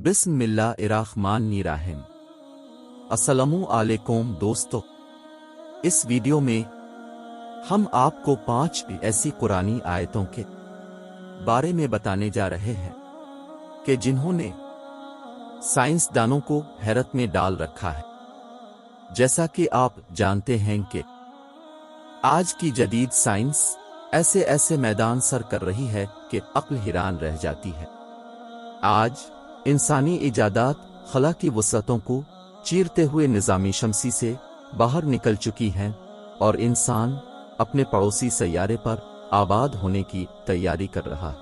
بسم اللہ الرحمن الرحیم۔ السلام علیکم دوستو، اس ویڈیو میں ہم آپ کو 5 ایسی قرآنی آیتوں کے بارے میں بتانے جا رہے ہیں کہ جنہوں نے سائنسدانوں کو حیرت میں ڈال رکھا ہے۔ جیسا کہ آپ جانتے ہیں کہ آج کی جدید سائنس ایسے میدان سر کر رہی ہے کہ عقل حیران رہ جاتی ہے۔ آج انسانی ایجادات خلا کی وسعتوں کو چیرتے ہوئے نظام شمسی سے باہر نکل چکی ہیں اور انسان اپنے پڑوسی سیارے پر آباد ہونے کی تیاری کر رہا ہے۔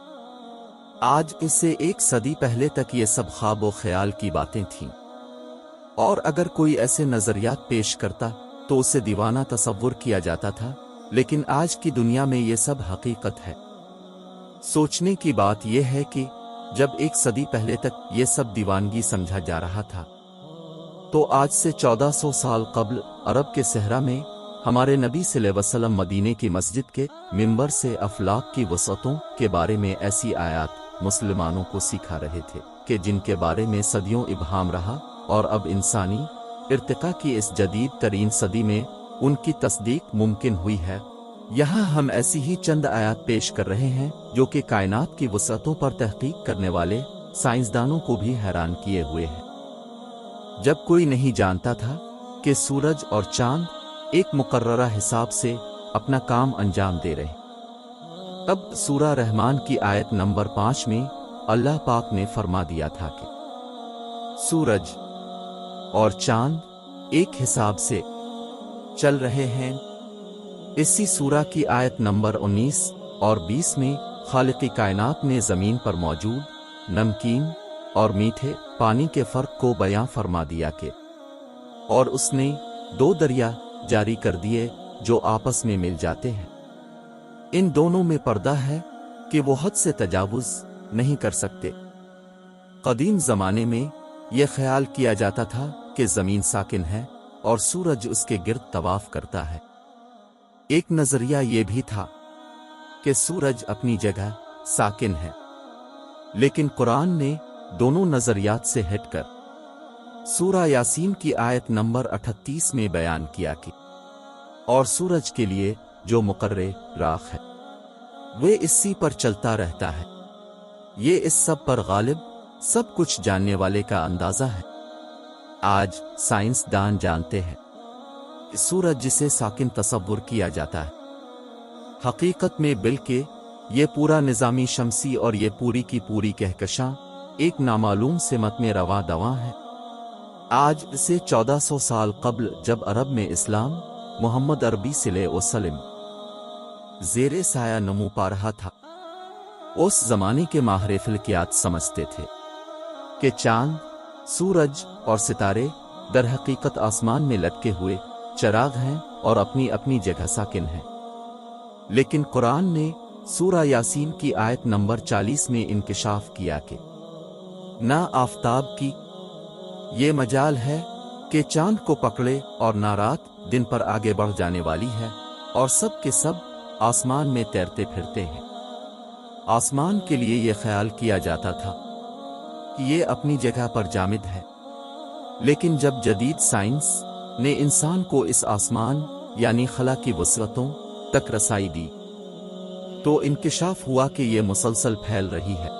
آج اس سے 1 صدی پہلے تک یہ سب خواب و خیال کی باتیں تھیں، اور اگر کوئی ایسے نظریات پیش کرتا تو اسے دیوانہ تصور کیا جاتا تھا، لیکن آج کی دنیا میں یہ سب حقیقت ہے۔ سوچنے کی بات یہ ہے کہ جب 1 صدی پہلے تک یہ سب دیوانگی سمجھا جا رہا تھا، تو آج سے 1400 سال قبل عرب کے صحرا میں ہمارے نبی صلی اللہ علیہ وسلم مدینے کی مسجد کے منبر سے افلاک کی وسعتوں کے بارے میں ایسی آیات مسلمانوں کو سکھا رہے تھے کہ جن کے بارے میں صدیوں ابہام رہا، اور اب انسانی ارتقاء کی اس جدید ترین صدی میں ان کی تصدیق ممکن ہوئی ہے۔ یہاں ہم ایسی ہی چند آیات پیش کر رہے ہیں جو کہ کائنات کی وسعتوں پر تحقیق کرنے والے سائنسدانوں کو بھی حیران کیے ہوئے ہیں۔ جب کوئی نہیں جانتا تھا کہ سورج اور چاند ایک مقررہ حساب سے اپنا کام انجام دے رہے، اب سورہ رحمان کی آیت نمبر 5 میں اللہ پاک نے فرما دیا تھا کہ سورج اور چاند ایک حساب سے چل رہے ہیں۔ اسی سورہ کی آیت نمبر 19 اور 20 میں خالق کائنات نے زمین پر موجود نمکین اور میٹھے پانی کے فرق کو بیان فرما دیا کہ اور اس نے 2 دریا جاری کر دیے جو آپس میں مل جاتے ہیں۔ ان دونوں میں پردہ ہے کہ وہ حد سے تجاوز نہیں کر سکتے۔ قدیم زمانے میں یہ خیال کیا جاتا تھا کہ زمین ساکن ہے اور سورج اس کے گرد طواف کرتا ہے۔ ایک نظریہ یہ بھی تھا کہ سورج اپنی جگہ ساکن ہے، لیکن قرآن نے دونوں نظریات سے ہٹ کر سورہ یاسین کی آیت نمبر 38 میں بیان کیا کہ اور سورج کے لیے جو مقرر راہ ہے وہ اسی پر چلتا رہتا ہے۔ یہ اس سب پر غالب سب کچھ جاننے والے کا اندازہ ہے۔ آج سائنسدان جانتے ہیں کہ سورج جسے ساکن تصور کیا جاتا ہے، حقیقت میں بلکہ یہ پورا نظامی شمسی اور یہ پوری کی پوری کہکشاں ایک نامعلوم سمت میں رواں دواں ہے۔ آج سے 1400 سال قبل جب عرب میں اسلام محمد عربی صلی اللہ علیہ وسلم زیر سایہ نمو پا رہا تھا، اس زمانے کے ماہر فلکیات سمجھتے تھے کہ چاند، سورج اور ستارے در حقیقت آسمان میں لٹکے ہوئے چراغ ہیں اور اپنی اپنی جگہ ساکن ہیں، لیکن قرآن نے سورہ یاسین کی آیت نمبر 40 میں انکشاف کیا کہ نہ آفتاب کی یہ مجال ہے کہ چاند کو پکڑے اور نہ رات دن پر آگے بڑھ جانے والی ہے، اور سب کے سب آسمان میں تیرتے پھرتے ہیں۔ آسمان کے لیے یہ خیال کیا جاتا تھا کہ یہ اپنی جگہ پر جامد ہے، لیکن جب جدید سائنس نے انسان کو اس آسمان یعنی خلا کی وسعتوں تک رسائی دی تو انکشاف ہوا کہ یہ مسلسل پھیل رہی ہے۔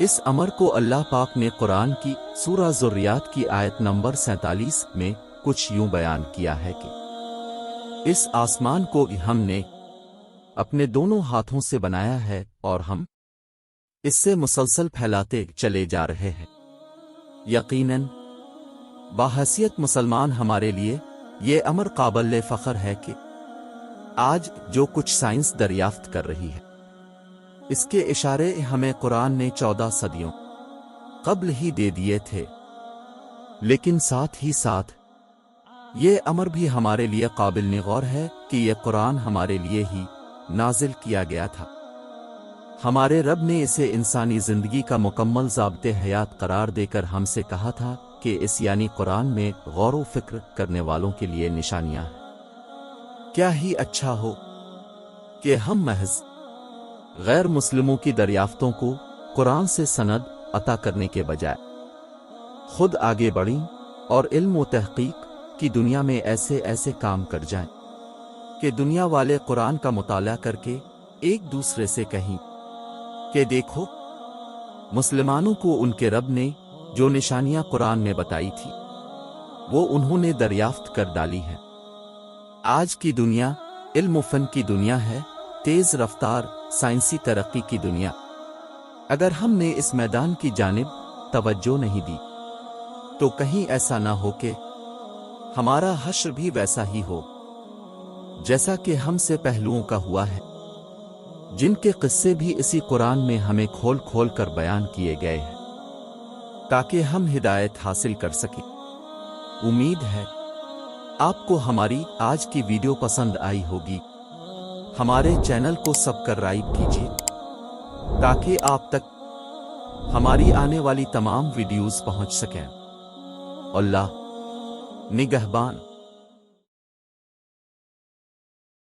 اس امر کو اللہ پاک نے قرآن کی سورہ ذریات کی آیت نمبر 47 میں کچھ یوں بیان کیا ہے کہ اس آسمان کو ہم نے اپنے دونوں ہاتھوں سے بنایا ہے اور ہم اس سے مسلسل پھیلاتے چلے جا رہے ہیں۔ یقیناً باحیثیت مسلمان ہمارے لیے یہ امر قابل فخر ہے کہ آج جو کچھ سائنس دریافت کر رہی ہے، اس کے اشارے ہمیں قرآن نے 14 صدیوں قبل ہی دے دیے تھے، لیکن ساتھ ہی ساتھ یہ امر بھی ہمارے لیے قابل غور ہے کہ یہ قرآن ہمارے لیے ہی نازل کیا گیا تھا۔ ہمارے رب نے اسے انسانی زندگی کا مکمل ضابطِ حیات قرار دے کر ہم سے کہا تھا کہ اس یعنی قرآن میں غور و فکر کرنے والوں کے لیے نشانیاں ہیں۔ کیا ہی اچھا ہو کہ ہم محض غیر مسلموں کی دریافتوں کو قرآن سے سند عطا کرنے کے بجائے خود آگے بڑھیں اور علم و تحقیق کی دنیا میں ایسے ایسے کام کر جائیں کہ دنیا والے قرآن کا مطالعہ کر کے ایک دوسرے سے کہیں کہ دیکھو مسلمانوں کو ان کے رب نے جو نشانیاں قرآن میں بتائی تھی وہ انہوں نے دریافت کر ڈالی ہیں۔ آج کی دنیا علم و فن کی دنیا ہے، تیز رفتار سائنسی ترقی کی دنیا۔ اگر ہم نے اس میدان کی جانب توجہ نہیں دی تو کہیں ایسا نہ ہو کہ ہمارا حشر بھی ویسا ہی ہو جیسا کہ ہم سے پہلوؤں کا ہوا ہے، جن کے قصے بھی اسی قرآن میں ہمیں کھول کھول کر بیان کیے گئے ہیں تاکہ ہم ہدایت حاصل کر سکیں۔ امید ہے آپ کو ہماری آج کی ویڈیو پسند آئی ہوگی۔ ہمارے چینل کو سبسکرائب کیجیے تاکہ آپ تک ہماری آنے والی تمام ویڈیوز پہنچ سکیں۔ اللہ نگہبان۔